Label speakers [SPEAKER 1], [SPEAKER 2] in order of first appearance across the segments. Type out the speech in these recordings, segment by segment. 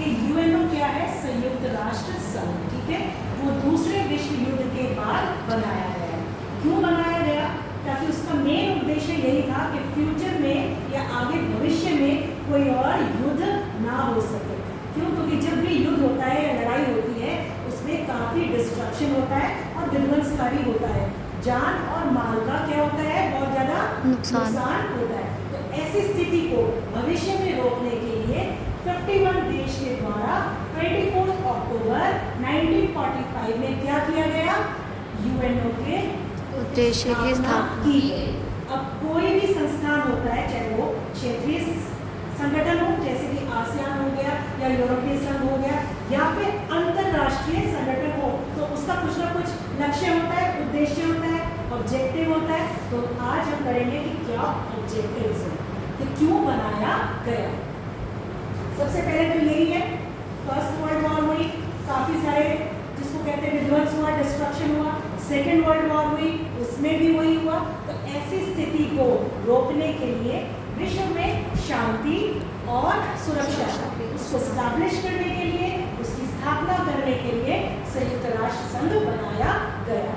[SPEAKER 1] कि यूएनओ क्या है? संयुक्त राष्ट्र संघ, ठीक है। वो दूसरे विश्व युद्ध के बाद बनाया गया। क्यों बनाया गया? ताकि उसका मेन उद्देश्य यही था कि फ्यूचर में या आगे भविष्य में कोई और युद्ध ना हो सके। क्यों? क्योंकि जब भी युद्ध होता है या लड़ाई होती है उसमें काफ़ी डिस्ट्रक्शन होता है और विध्वंसकारी होता है, जान और माल का क्या होता है? बहुत ज़्यादा नुकसान होता है। तो ऐसी स्थिति को भविष्य में रोकने के लिए 51 देश के द्वारा 24 अक्टूबर 1945 में क्या किया गया? यूएनओ के
[SPEAKER 2] उद्देश्य की स्थापना
[SPEAKER 1] की गई। अब कोई भी संस्थान होता है, चाहे वो क्षेत्रीय संगठन हो जैसे कि आसियान हो गया या यूरोपीय संघ हो गया या फिर अंतरराष्ट्रीय संगठन हो, तो उसका कुछ ना कुछ लक्ष्य होता है, उद्देश्य होता है, ऑब्जेक्टिव होता है। तो आज हम करेंगे कि क्या ऑब्जेक्टिव्स हैं, कि क्यों बनाया गया। सबसे पहले तो यही है, फर्स्ट वर्ल्ड वॉर हुई, काफ़ी सारे जिसको कहते हैं विध्वंस हुआ, डिस्ट्रक्शन हुआ। सेकेंड वर्ल्ड वॉर हुई, उसमें भी वही हुआ। तो ऐसी स्थिति को रोकने के लिए विश्व में शांति और सुरक्षा उसको स्टैब्लिश करने के लिए, उसकी स्थापना करने के लिए संयुक्त राष्ट्र संघ बनाया गया।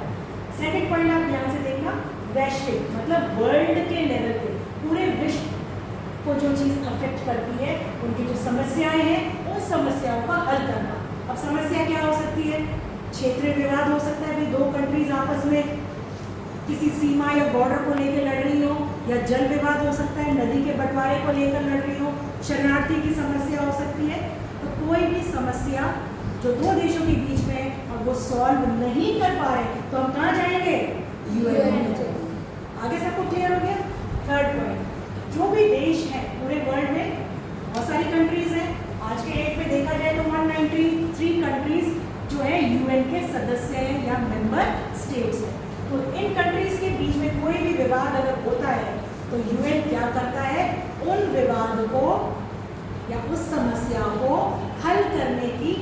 [SPEAKER 1] सेकेंड पॉइंट आप ध्यान से देखना, वैश्विक मतलब वर्ल्ड के लेवल पे पूरे विश्व को जो चीज़ अफेक्ट करती है, उनकी जो समस्याएं हैं, उन समस्याओं का हल करना। अब समस्या क्या हो सकती है? क्षेत्रीय विवाद हो सकता है, भी दो कंट्रीज आपस में किसी सीमा या बॉर्डर को लेकर लड़ रही हो, या जल विवाद हो सकता है, नदी के बंटवारे को लेकर लड़ रही हो, शरणार्थी की समस्या हो सकती है। तो कोई भी समस्या जो दो देशों के बीच में है और वो सॉल्व नहीं कर पा रहे, तो हम कहाँ जाएंगे? यूएन में जाएंगे। आगे सबको क्लियर हो गया? थर्ड पॉइंट, जो भी देश है पूरे वर्ल्ड में, बहुत सारी कंट्रीज हैं। आज के डेट में देखा जाए तो 193 कंट्रीज जो है यूएन के सदस्य हैं या मेंबर स्टेट्स हैं। तो इन कंट्रीज के बीच में कोई भी विवाद अगर होता है तो यूएन क्या करता है? उन विवाद को या उस समस्या को हल करने की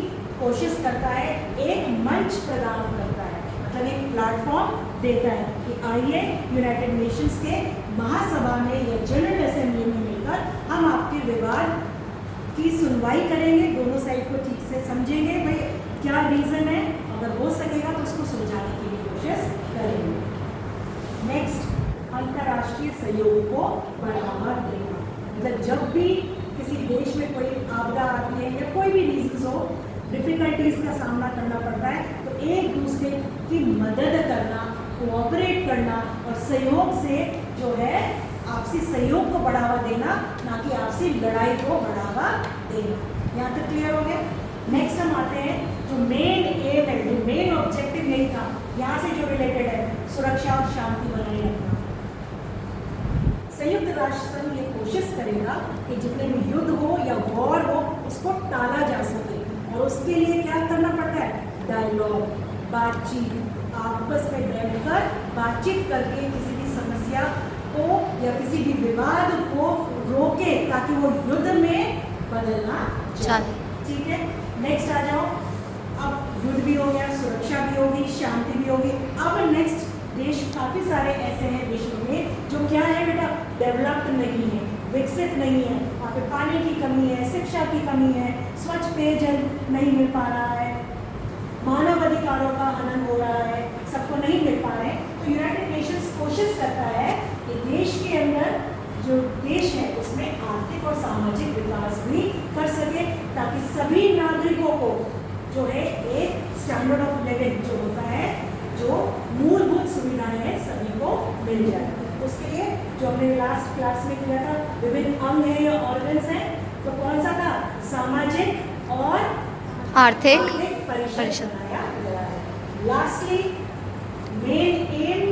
[SPEAKER 1] कोशिश करता है, एक मंच प्रदान करता है, मतलब एक प्लेटफॉर्म देता है कि आइए यूनाइटेड नेशंस के महासभा में या जनरल असेंबली में मिलकर हम आपके विवाद की सुनवाई करेंगे, दोनों साइड को ठीक से समझेंगे, भाई क्या रीज़न है, अगर हो सकेगा तो उसको सुलझाने की भी कोशिश करेंगे। नेक्स्ट, अंतर्राष्ट्रीय सहयोग को बढ़ावा देना। मतलब जब भी किसी देश में कोई आपदा आती है या कोई भी रीजन हो, डिफिकल्टीज का सामना करना पड़ता है, तो एक दूसरे की मदद करना, कोऑपरेट करना और सहयोग से जो है आपसी सहयोग को बढ़ावा देना, ना कि आपसी लड़ाई को बढ़ावा देना। यहाँ तक क्लियर हो गया? नेक्स्ट हम आते हैं जो मेन एम है, जो मेन ऑब्जेक्टिव यही था, यहाँ से जो रिलेटेड है, सुरक्षा और शांति बनाए रखना। संयुक्त राष्ट्र संघ ये कोशिश करेगा कि जितने भी युद्ध हो या वॉर हो उसको टाला जा सके, और उसके लिए क्या करना पड़ता है? डायलॉग, बातचीत, आपस में बैठकर बातचीत करके किसी भी समस्या को या किसी भी विवाद को रोके ताकि वो युद्ध में बदलना चाहे। ठीक है, नेक्स्ट आ जाओ। अब युद्ध भी हो गया, सुरक्षा भी होगी, शांति भी होगी। अब नेक्स्ट देश काफ़ी सारे ऐसे हैं विश्व में जो क्या है बेटा? डेवलप्ड नहीं है, विकसित नहीं है, वहाँ पे पानी की कमी है, शिक्षा की कमी है, स्वच्छ पेयजल नहीं मिल पा रहा है, मानव अधिकारों का हनन हो रहा है, सबको नहीं मिल पा रहे। तो यूनाइटेड नेशंस कोशिश करता है कि देश के अंदर जो देश है उसमें आर्थिक और सामाजिक विकास भी कर सके, ताकि सभी नागरिकों को जो है एक स्टैंडर्ड ऑफ लिविंग जो होता है, जो मूलभूत सुविधाएं हैं, सभी को मिल जाए। उसके लिए जो हमने लास्ट क्लास में किया था, विभिन्न अंग हैं या ऑर्गन्स हैं, तो कौन सा था? सामाजिक और
[SPEAKER 2] आर्थिक
[SPEAKER 1] परिषद बनाया गया है। लास्टली मेन एम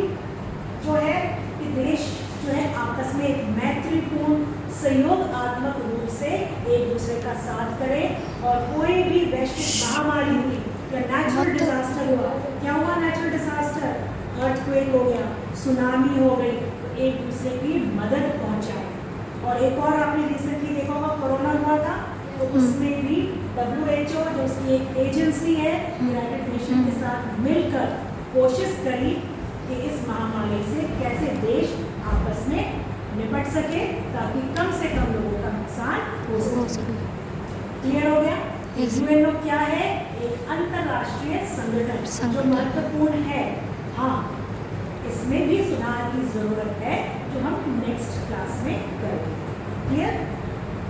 [SPEAKER 1] जो है कि देश जो है आपस में एक मैत्रीपूर्ण सहयोगात्मक रूप से एक दूसरे का साथ करें, और कोई भी वैश्विक महामारी हुई या नेचुरल डिजास्टर हुआ, क्या हुआ? नेचुरल डिजास्टर, अर्थक्वेक हो गया, सुनामी हो गई, तो एक दूसरे की मदद पहुंचाए। और एक और आपने रिसेंटली देखा होगा, कोरोना हुआ था, तो उसमें भी WHO जो उसकी एक एजेंसी है यूनाइटेड नेशन के साथ मिलकर कोशिश करी कि इस महामारी से कैसे देश आपस में निपट सके ताकि कम से कम लोगों का नुकसान हो सके। क्लियर हो गया?
[SPEAKER 2] Yes.
[SPEAKER 1] यूएनओ क्या है? एक अंतरराष्ट्रीय संगठन जो
[SPEAKER 2] संगठन।
[SPEAKER 1] महत्वपूर्ण है। हाँ, इसमें भी सुधार की जरूरत है।